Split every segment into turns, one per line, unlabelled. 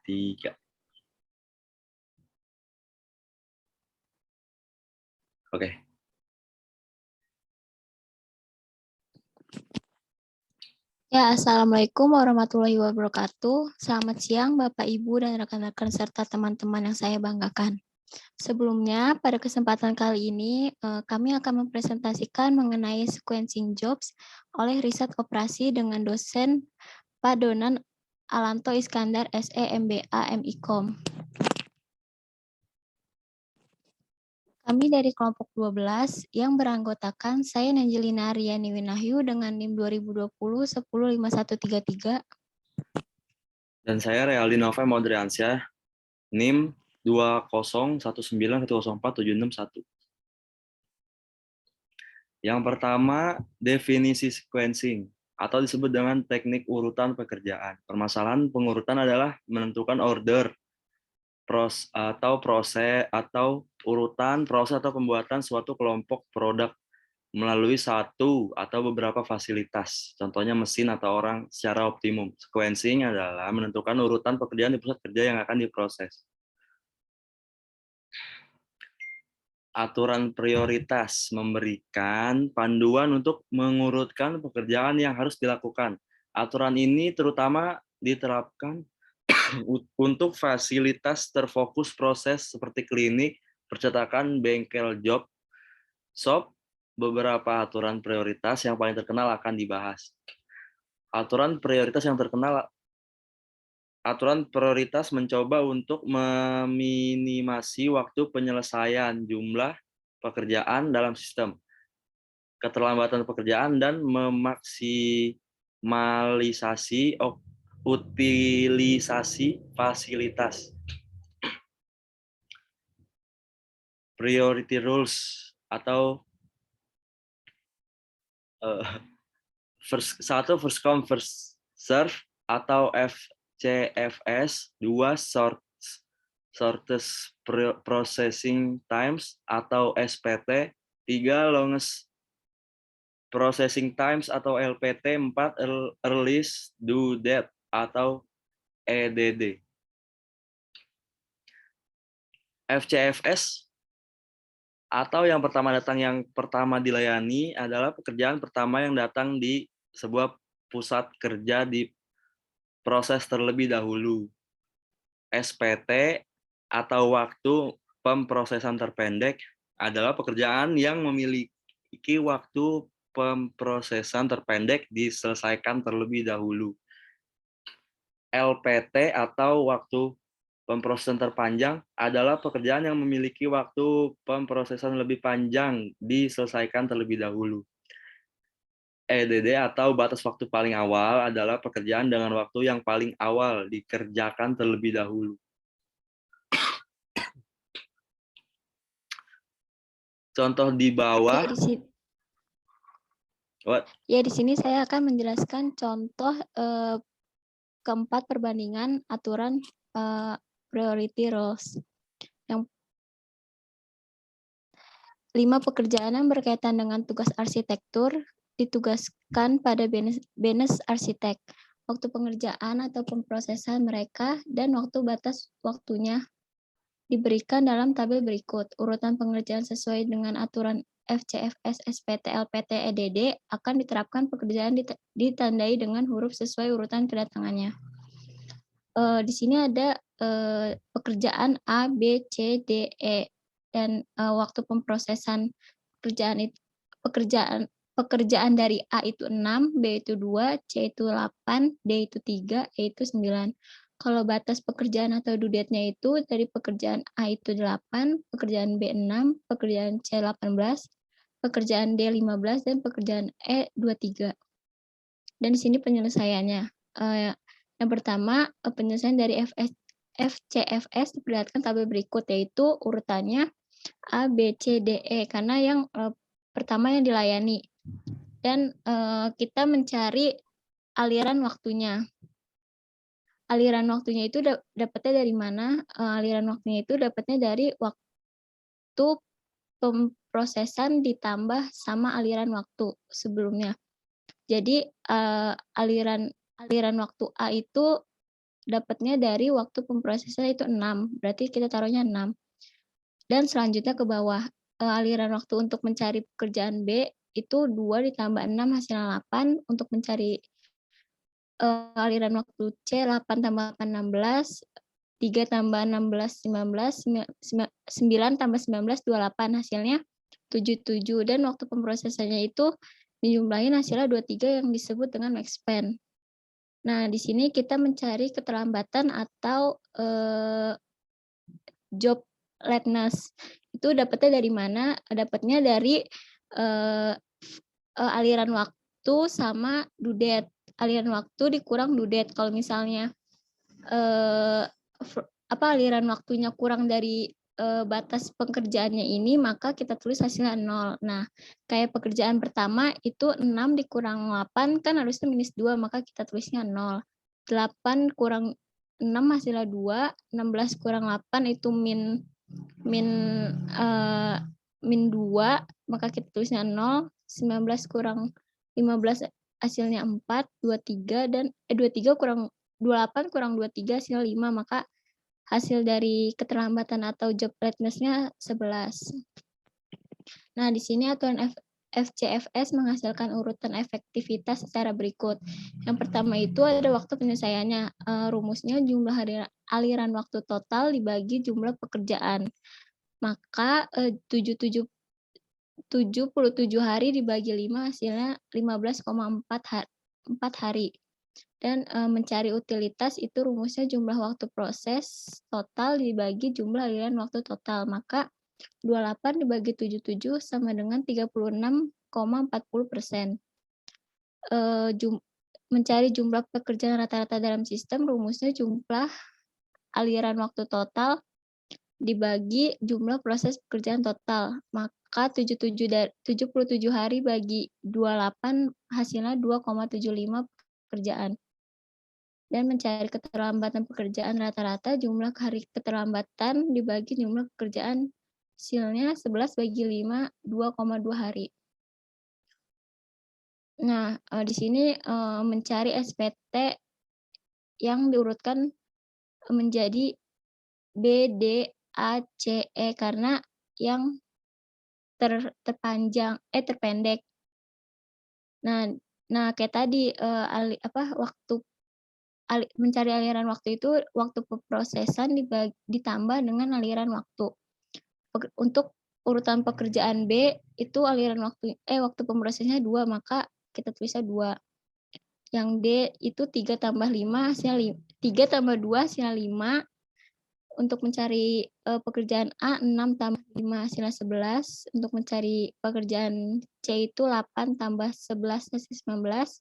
3. Oke.
Ya, Assalamualaikum warahmatullahi wabarakatuh. Selamat siang Bapak, Ibu, dan rekan-rekan serta teman-teman yang saya banggakan. Sebelumnya, pada kesempatan kali ini, kami akan mempresentasikan mengenai sequencing jobs oleh riset operasi dengan dosen Pak Donan Alanto Iskandar, SE, MBA, MIKOM. Kami dari kelompok 12 yang beranggotakan saya Nanjelina Riani Winahyu dengan NIM 2020 105133.
Dan saya Realdi Nova Modriansyah, NIM 20191047661. Yang pertama, definisi sequencing atau disebut dengan teknik urutan pekerjaan. Permasalahan pengurutan adalah menentukan order proses atau urutan proses atau pembuatan suatu kelompok produk melalui satu atau beberapa fasilitas, contohnya mesin atau orang secara optimum. Sequencing adalah menentukan urutan pekerjaan di pusat kerja yang akan diproses. Aturan prioritas memberikan panduan untuk mengurutkan pekerjaan yang harus dilakukan. Aturan ini terutama diterapkan untuk fasilitas terfokus proses seperti klinik, percetakan, bengkel, job, shop. Beberapa aturan prioritas yang paling terkenal akan dibahas. Aturan prioritas mencoba untuk meminimasi waktu penyelesaian jumlah pekerjaan dalam sistem, keterlambatan pekerjaan, dan memaksimalisasi utilisasi fasilitas. Priority rules atau first come first serve atau FCFS, 2 shortest processing times atau SPT, 3 longest processing times atau LPT, 4 earliest due date atau EDD. FCFS atau yang pertama datang yang pertama dilayani adalah pekerjaan pertama yang datang di sebuah pusat kerja di proses terlebih dahulu. SPT atau waktu pemprosesan terpendek adalah pekerjaan yang memiliki waktu pemprosesan terpendek diselesaikan terlebih dahulu. LPT atau waktu pemprosesan terpanjang adalah pekerjaan yang memiliki waktu pemprosesan lebih panjang diselesaikan terlebih dahulu. EDD atau batas waktu paling awal adalah pekerjaan dengan waktu yang paling awal dikerjakan terlebih dahulu. Contoh di bawah.
Di sini saya akan menjelaskan contoh keempat perbandingan aturan priority rules. Yang 5 pekerjaan yang berkaitan dengan tugas arsitektur ditugaskan pada BNS arsitek. Waktu pengerjaan atau pemprosesan mereka dan waktu batas waktunya diberikan dalam tabel berikut. Urutan pengerjaan sesuai dengan aturan FCFS, SPT, LPT, EDD akan diterapkan pekerjaan ditandai dengan huruf sesuai urutan kedatangannya. Di sini ada pekerjaan A, B, C, D, E, dan waktu pemprosesan pekerjaan dari A itu 6, B itu 2, C itu 8, D itu 3, E itu 9. Kalau batas pekerjaan atau due date-nya itu dari pekerjaan A itu 8, pekerjaan B 6, pekerjaan C 18, pekerjaan D 15, dan pekerjaan E 23. Dan di sini penyelesaiannya. Yang pertama, penyelesaian dari FCFS diperlihatkan tabel berikut, yaitu urutannya A, B, C, D, E, karena yang pertama yang dilayani. Dan kita mencari aliran waktunya. Aliran waktunya itu dapatnya dari mana? Aliran waktunya itu dapatnya dari waktu pemprosesan ditambah sama aliran waktu sebelumnya. Jadi aliran waktu A itu dapatnya dari waktu pemrosesan itu 6, berarti kita taruhnya 6. Dan selanjutnya ke bawah, aliran waktu untuk mencari pekerjaan B itu 2 ditambah 6 hasilnya 8, untuk mencari, aliran waktu C 8 tambah 8 16, 3 tambah 16 19, 9 tambah 19 28, hasilnya 77, dan waktu pemrosesannya itu dijumlahin hasilnya 23 yang disebut dengan max span. Nah, di sini kita mencari keterlambatan atau, job lateness. Itu dapatnya dari mana? Dapatnya dari, eee aliran waktu sama due date. Aliran waktu dikurang due date. Kalau misalnya, eee, aliran waktunya kurang dari, batas pekerjaannya ini, maka kita tulis hasilnya 0. Nah, kayak pekerjaan pertama itu 6 dikurang 8 kan harusnya -2, maka kita tulisnya 0. 8 kurang 6 hasilnya 2, 16 kurang 8 itu min, eee, -2, maka kita tulisnya 0, 19 kurang 15 hasilnya 4, 23 dan 23 kurang 28 kurang 23 hasilnya 5, maka hasil dari keterlambatan atau job lateness-nya 11. Nah, di sini aturan FCFS menghasilkan urutan efektivitas secara berikut. Yang pertama itu ada waktu penyelesaiannya. Rumusnya jumlah aliran waktu total dibagi jumlah pekerjaan. Maka 77 hari dibagi 5 hasilnya 15,4 hari. Dan mencari utilitas itu rumusnya jumlah waktu proses total dibagi jumlah aliran waktu total. Maka 28 dibagi 77 sama dengan 36,40%. Mencari jumlah pekerjaan rata-rata dalam sistem, rumusnya jumlah aliran waktu total dibagi jumlah proses pekerjaan total. Maka 77 hari bagi 28 hasilnya 2,75 pekerjaan. Dan mencari keterlambatan pekerjaan rata-rata, jumlah hari keterlambatan dibagi jumlah pekerjaan, hasilnya 11 bagi 5, 2,2 hari. Nah, di sini mencari SPT yang diurutkan menjadi B, D, A, C, E karena yang terpendek. Nah kayak tadi, mencari aliran waktu itu waktu pemrosesan ditambah dengan aliran waktu. Untuk urutan pekerjaan B itu aliran waktu pemrosesannya 2, maka kita tulisnya 2. Yang D itu 3 tambah 5 hasilnya 3 tambah 2 hasilnya 5. Untuk mencari pekerjaan A 6 tambah 5 hasilnya 11. Untuk mencari pekerjaan C itu 8 tambah 11 hasilnya 19.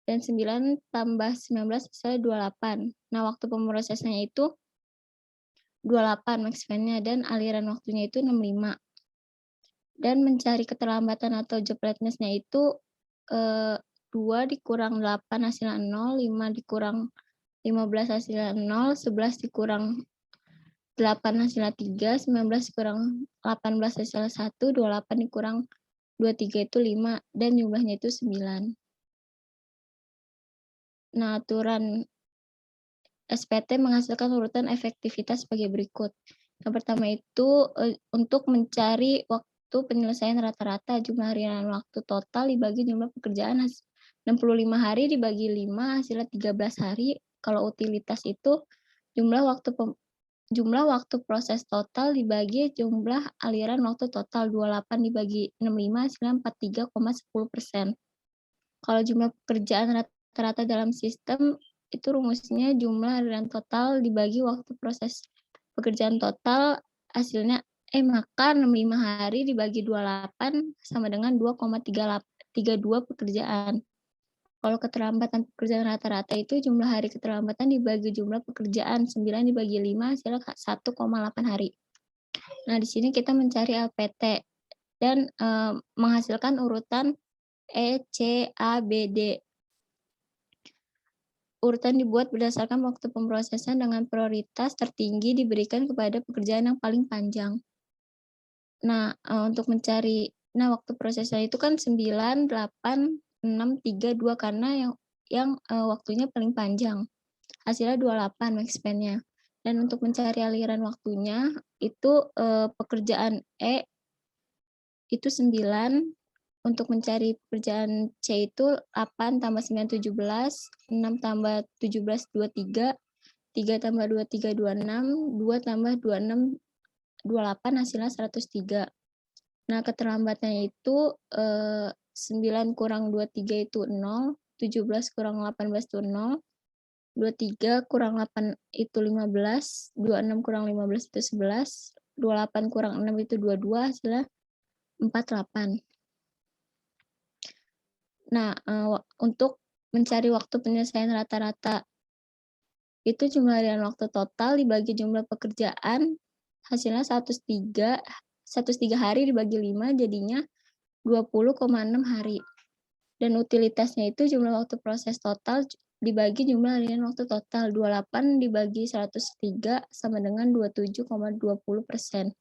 Dan 9 tambah 19 hasilnya 28. Nah, waktu pemrosesannya itu 28 max span-nya dan aliran waktunya itu 65. Dan mencari keterlambatan atau job lateness-nya itu 2 dikurang 8 hasilnya 0, 5 dikurang 15 hasilnya 0, 11 dikurang 8 hasilnya 3, 19 dikurang 18 hasilnya 1, 28 dikurang 23 itu 5, dan jumlahnya itu 9. Nah, aturan SPT menghasilkan urutan efektivitas sebagai berikut. Yang pertama itu untuk mencari waktu penyelesaian rata-rata, jumlah harian waktu total dibagi jumlah pekerjaan 65 hari dibagi 5 hasilnya 13 hari. Kalau utilitas itu jumlah waktu proses total dibagi jumlah aliran waktu total, 28 dibagi 65 hasilnya 43,10%. Kalau jumlah pekerjaan rata-rata dalam sistem itu rumusnya jumlah aliran total dibagi waktu proses pekerjaan total, hasilnya maka 65 hari dibagi 28 sama dengan 2,32 pekerjaan. Kalau keterlambatan pekerjaan rata-rata itu jumlah hari keterlambatan dibagi jumlah pekerjaan, 9 dibagi 5 hasilnya 1,8 hari. Nah, di sini kita mencari LPT dan menghasilkan urutan E, C, A, B, D. Urutan dibuat berdasarkan waktu pemrosesan dengan prioritas tertinggi diberikan kepada pekerjaan yang paling panjang. Nah, untuk mencari waktu prosesnya itu kan 9, 8, 6, 3, 2 karena yang waktunya paling panjang. hasilnya 28 max span-nya. Dan untuk mencari aliran waktunya, itu pekerjaan E itu 9, untuk mencari pekerjaan C itu 8 tambah 9, 17, 6 tambah 17, 23, 3 tambah 23, 26, 2 tambah 26, 28, hasilnya 103. Nah, keterlambatannya itu 9 kurang 23 itu 0, 17 kurang 18 itu 0, 23 kurang 8 itu 15, 26 kurang 15 itu 11, 28 kurang 6 itu 22, hasilnya 48. Nah, untuk mencari waktu penyelesaian rata-rata itu jumlah harian waktu total dibagi jumlah pekerjaan, hasilnya 103 hari dibagi 5 jadinya 20,6 hari. Dan utilitasnya itu jumlah waktu proses total dibagi jumlah harian waktu total, 28 dibagi 103 sama dengan 27,20%.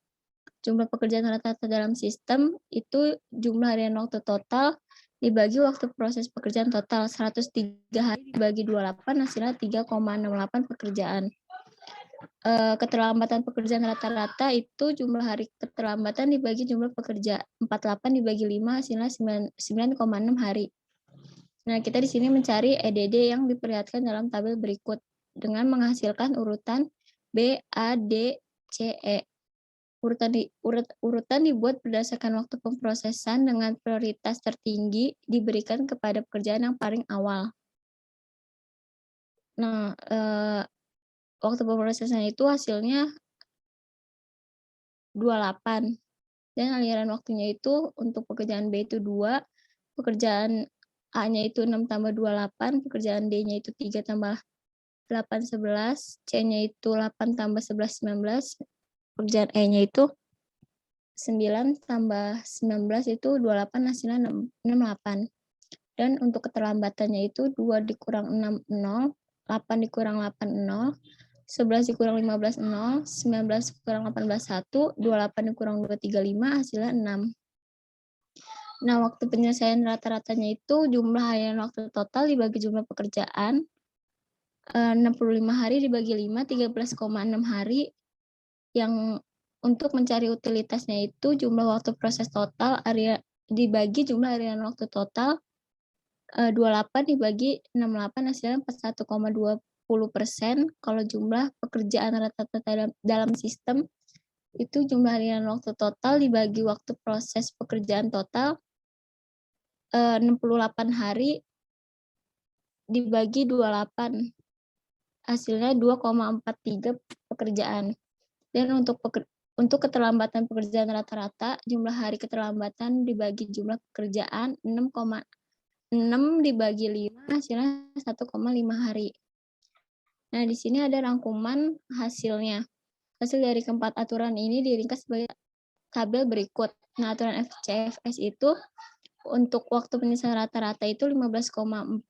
Jumlah pekerjaan rata-rata dalam sistem itu jumlah harian waktu total dibagi waktu proses pekerjaan total, 103 hari dibagi 28 hasilnya 3,68 pekerjaan. Keterlambatan pekerjaan rata-rata itu jumlah hari keterlambatan dibagi jumlah pekerja, 48 dibagi 5 hasilnya 9,6 hari. Nah, kita di sini mencari EDD yang diperlihatkan dalam tabel berikut dengan menghasilkan urutan B, A, D, C, E. Urutan dibuat berdasarkan waktu pemrosesan dengan prioritas tertinggi diberikan kepada pekerjaan yang paling awal. Nah, waktu pemrosesan itu hasilnya 28. Dan aliran waktunya itu untuk pekerjaan B itu 2, pekerjaan A-nya itu 6 tambah 28, pekerjaan D-nya itu 3 tambah 8, 11, C-nya itu 8 tambah 11, 19, pekerjaan E-nya itu 9 tambah 19 itu 28, hasilnya 68. Dan untuk keterlambatannya itu 2 dikurang 6, 0, 8 dikurang 8, 0, 11 dikurang 15, 0, 19 dikurang 18, 1, 28 dikurang 2, 35, hasilnya 6. Nah, waktu penyelesaian rata-ratanya itu jumlah harian waktu total dibagi jumlah pekerjaan, 65 hari dibagi 5, 13,6 hari. Yang untuk mencari utilitasnya itu jumlah waktu proses total dibagi jumlah harian waktu total, 28 dibagi 68 hasilnya 41,20%. Kalau jumlah pekerjaan rata-rata dalam sistem itu jumlah harian waktu total dibagi waktu proses pekerjaan total, 68 hari dibagi 28 hasilnya 2,43 pekerjaan. Dan untuk keterlambatan pekerjaan rata-rata, jumlah hari keterlambatan dibagi jumlah pekerjaan 6,6 dibagi 5 hasilnya 1,5 hari. Nah, di sini ada rangkuman hasilnya. Hasil dari keempat aturan ini diringkas sebagai tabel berikut. Nah, aturan FCFS itu untuk waktu penyelesaian rata-rata itu 15,40,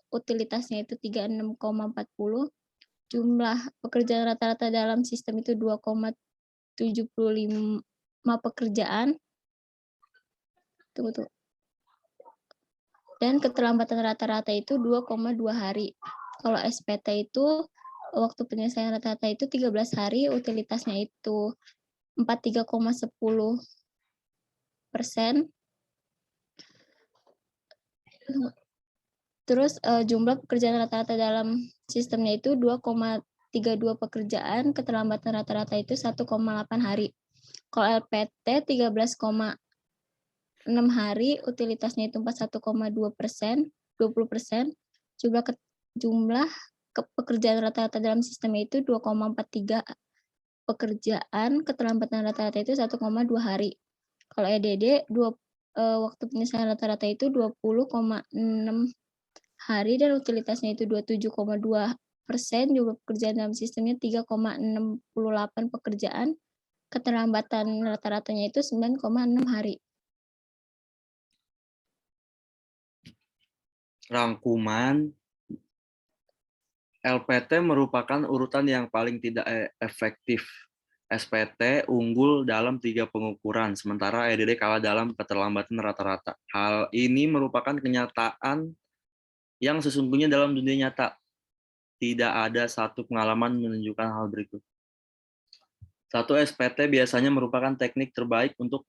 utilitasnya itu 36,40, jumlah pekerjaan rata-rata dalam sistem itu 2,75 pekerjaan. Tunggu. Dan keterlambatan rata-rata itu 2,2 hari. Kalau SPT itu waktu penyelesaian rata-rata itu 13 hari, utilitasnya itu 43,10%. Terus jumlah pekerjaan rata-rata dalam sistemnya itu 2,32 pekerjaan, keterlambatan rata-rata itu 1,8 hari. Kalau LPT 13,6 hari, utilitasnya itu 41,2%, 20%. Jumlah pekerjaan rata-rata dalam sistemnya itu 2,43 pekerjaan, keterlambatan rata-rata itu 1,2 hari. Kalau EDD waktu penyelesaian rata-rata itu 20,6 hari dan utilitasnya itu 27,2%, jumlah pekerjaan dalam sistemnya 3,68 pekerjaan, keterlambatan rata-ratanya itu 9,6 hari.
Rangkuman LPT merupakan urutan yang paling tidak efektif. SPT unggul dalam 3 pengukuran, sementara EDD kalah dalam keterlambatan rata-rata. Hal ini merupakan kenyataan yang sesungguhnya dalam dunia nyata. tidak ada satu pengalaman menunjukkan hal berikut. 1. SPT biasanya merupakan teknik terbaik untuk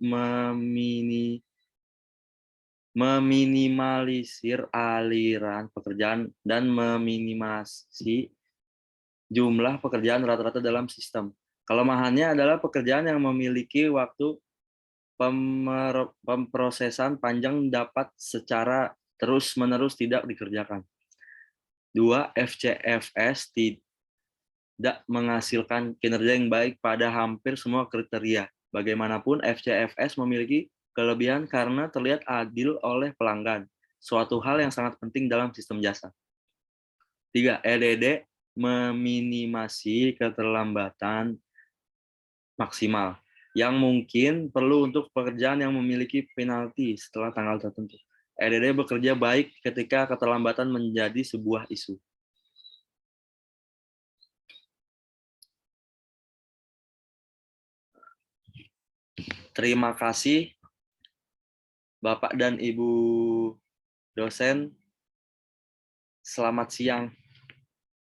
meminimalisir aliran pekerjaan dan meminimasi jumlah pekerjaan rata-rata dalam sistem. Kelemahannya adalah pekerjaan yang memiliki waktu pemrosesan panjang dapat secara terus-menerus tidak dikerjakan. 2. FCFS tidak menghasilkan kinerja yang baik pada hampir semua kriteria. Bagaimanapun, FCFS memiliki kelebihan karena terlihat adil oleh pelanggan, suatu hal yang sangat penting dalam sistem jasa. 3. EDD meminimasi keterlambatan maksimal yang mungkin perlu untuk pekerjaan yang memiliki penalti setelah tanggal tertentu. EDD bekerja baik ketika keterlambatan menjadi sebuah isu. Terima kasih Bapak dan Ibu dosen. Selamat siang.